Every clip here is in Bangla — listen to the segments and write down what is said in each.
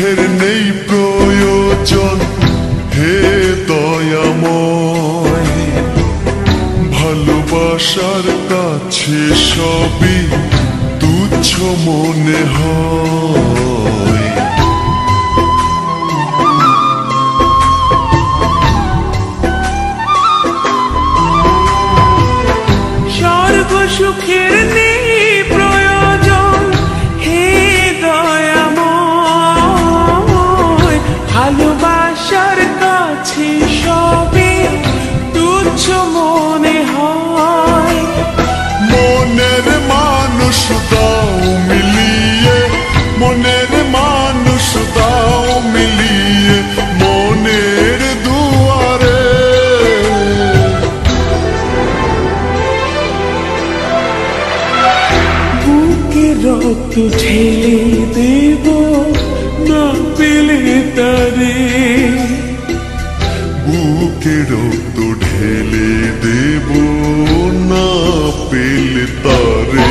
সুখের নেই প্রয়োজন হে দয়াময়, ভালোবাসার কাছে সবই তুচ্ছ মনে হয়। স্বর্গ সুখের নেই প্রয়োজন হে দয়াময়, ভালোবাসার কাছে সবই তুচ্ছ মনে হয়। মনের মানুষ দাও মিলিয়ে, মনের মানুষ দাও মিলিয়ে মনের দুয়ারে। বুকে রক্ত ঢেলে দেব না পেলে তারে, বুকে রক্ত ঢেলে দেব না পেলে তারে।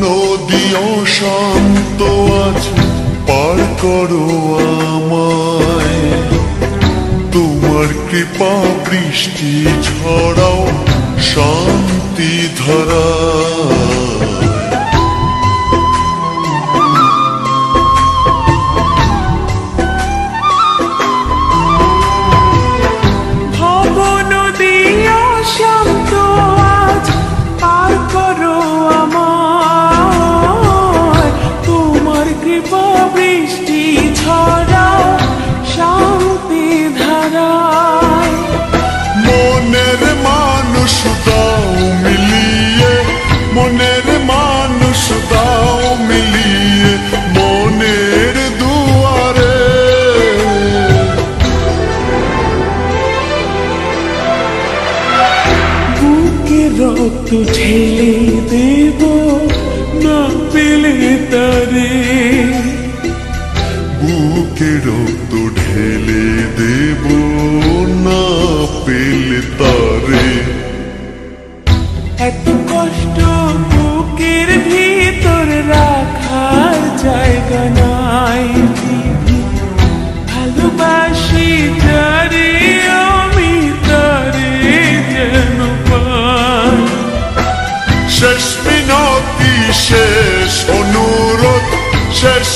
নদী অশান্ত আজ পার করো আমায়, তোমার কৃপা বৃষ্টি ঝরাও শান্তি ধারা। বৃষ্টি ঝরাও শান্তি ধারায়। মনের মানুষ দাও মিলিয়ে, মনের মানুষ দাও মিলিয়ে মনের দুয়ারে। বুকে রক্ত ঢেলে দেব না পেলে তারে, বুকে রক্ত ঢেলে দেব না পেলে তারে। এত কষ্ট বুকের ভিতর রাখার জায়গা নাই, ভালোবাসি যারে আমি তারে যেন পাই। শেষ মিনতি শেষ অনুরোধ, শেষ